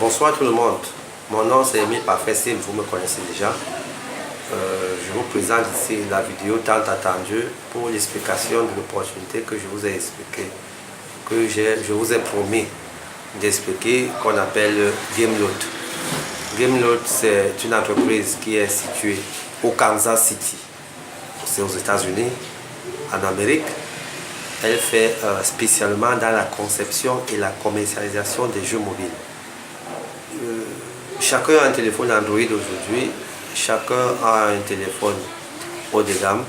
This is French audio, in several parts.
Bonsoir tout le monde, mon nom c'est Emile Parfait, vous me connaissez déjà. Je vous présente ici la vidéo tant attendue pour l'explication de l'opportunité que je vous ai expliqué, que je vous ai promis d'expliquer, qu'on appelle Gameload. Gameload, c'est une entreprise qui est située au Kansas City, c'est aux États-Unis, en Amérique. Elle fait spécialement dans la conception et la commercialisation des jeux mobiles. Chacun a un téléphone Android aujourd'hui, chacun a un téléphone haut de gamme.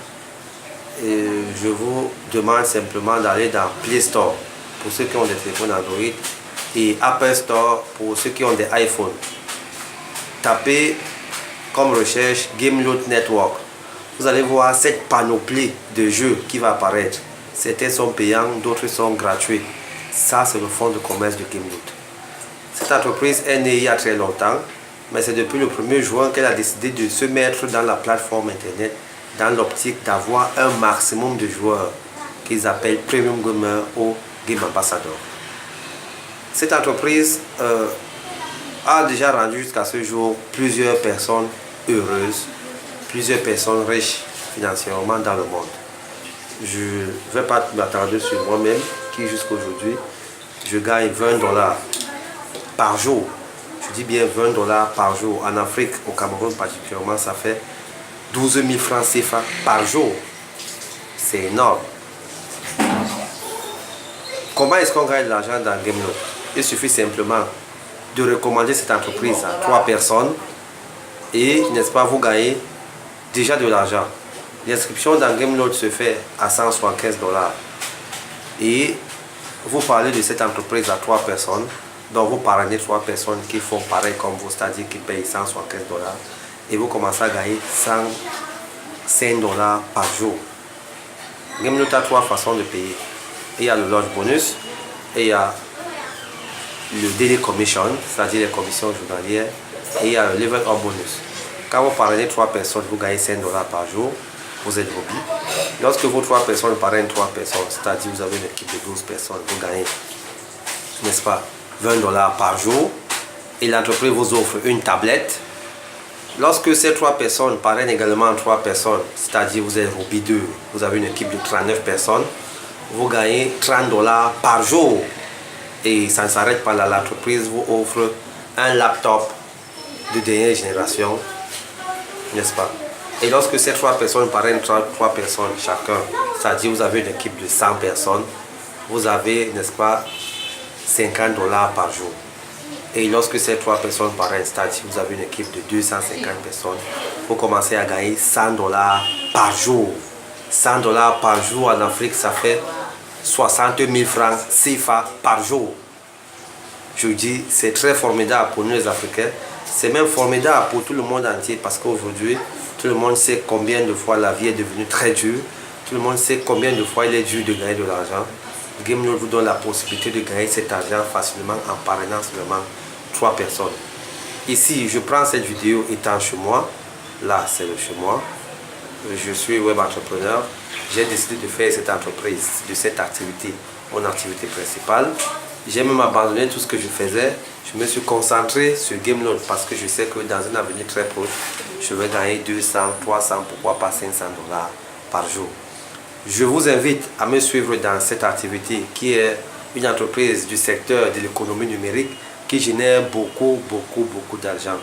Et je vous demande simplement d'aller dans Play Store pour ceux qui ont des téléphones Android et Apple Store pour ceux qui ont des iPhones. Tapez comme recherche Gameload Network. Vous allez voir cette panoplie de jeux qui va apparaître. Certains sont payants, d'autres sont gratuits. Ça, c'est le fonds de commerce de Gameload. Cette entreprise est née il y a très longtemps, mais c'est depuis le 1er juin qu'elle a décidé de se mettre dans la plateforme internet dans l'optique d'avoir un maximum de joueurs qu'ils appellent Premium Gamer ou Game Ambassador. Cette entreprise a déjà rendu jusqu'à ce jour plusieurs personnes heureuses, plusieurs personnes riches financièrement dans le monde. Je ne vais pas m'attarder sur moi-même qui jusqu'à aujourd'hui, je gagne $20 par jour. Je dis bien $20 par jour. En Afrique, au Cameroun particulièrement, ça fait 12 000 francs CFA par jour. C'est énorme. Comment est-ce qu'on gagne de l'argent dans Gameload? Il suffit simplement de recommander cette entreprise à 3 personnes et, n'est-ce pas, vous gagnez déjà de l'argent. L'inscription dans Gameload se fait à $175 et vous parlez de cette entreprise à 3 personnes, donc vous parrainez 3 personnes qui font pareil comme vous, c'est-à-dire qui payent $175 et vous commencez à gagner $105 par jour. Gameload a 3 façons de payer. Il y a le launch bonus, et il y a le daily commission, c'est-à-dire les commissions journalières, et il y a le level up bonus. Quand vous parrainez 3 personnes, vous gagnez $5 par jour. Vous êtes hobby. Lorsque vos 3 personnes parrainent 3 personnes, c'est-à-dire vous avez une équipe de 12 personnes, vous gagnez, n'est-ce pas, $20 par jour. Et l'entreprise vous offre une tablette. Lorsque ces 3 personnes parrainent également 3 personnes, c'est-à-dire vous êtes hobby 2, vous avez une équipe de 39 personnes, vous gagnez $30 par jour. Et ça ne s'arrête pas là, l'entreprise vous offre un laptop de dernière génération, n'est-ce pas? Et lorsque ces 3 personnes parrainent 3 personnes chacun, c'est-à-dire vous avez une équipe de 100 personnes, vous avez, n'est-ce pas, $50 par jour. Et lorsque ces 3 personnes parrainent, c'est-à-dire vous avez une équipe de 250 personnes, vous commencez à gagner $100 par jour. $100 par jour en Afrique, ça fait 60 000 francs CFA par jour. Je dis, c'est très formidable pour nous les Africains. C'est même formidable pour tout le monde entier parce qu'aujourd'hui, tout le monde sait combien de fois la vie est devenue très dure. Tout le monde sait combien de fois il est dur de gagner de l'argent. Gameload vous donne la possibilité de gagner cet argent facilement en parrainant seulement 3 personnes. Ici, je prends cette vidéo étant chez moi. Là, c'est le chez moi. Je suis web entrepreneur. J'ai décidé de faire cette entreprise, de cette activité, mon activité principale. J'ai même abandonné tout ce que je faisais. Je me suis concentré sur Gameload parce que je sais que dans un avenir très proche, je vais gagner 200, 300, pourquoi pas $500 par jour. Je vous invite à me suivre dans cette activité qui est une entreprise du secteur de l'économie numérique qui génère beaucoup d'argent.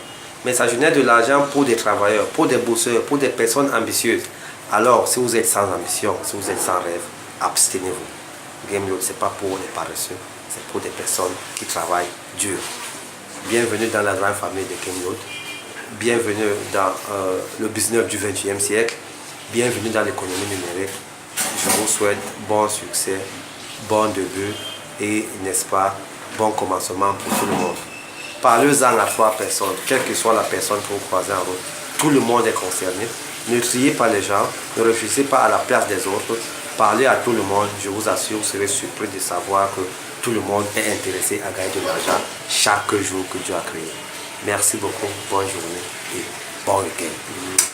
Mais ça génère de l'argent pour des travailleurs, pour des bosseurs, pour des personnes ambitieuses. Alors, si vous êtes sans ambition, si vous êtes sans rêve, abstenez-vous. Gameload, ce n'est pas pour les paresseux, c'est pour des personnes qui travaillent dur. Bienvenue dans la grande famille de Gameload. Bienvenue dans le business du 21e siècle. Bienvenue dans l'économie numérique. Je vous souhaite bon succès, bon début et, n'est-ce pas, bon commencement pour tout le monde. Parlez-en à 3 personnes, quelle que soit la personne que vous croisez en route. Tout le monde est concerné. Ne triez pas les gens, ne réfléchissez pas à la place des autres. Parlez à tout le monde. Je vous assure, vous serez surpris de savoir que tout le monde est intéressé à gagner de l'argent chaque jour que Dieu a créé. Merci beaucoup, bonne journée et bon week-end.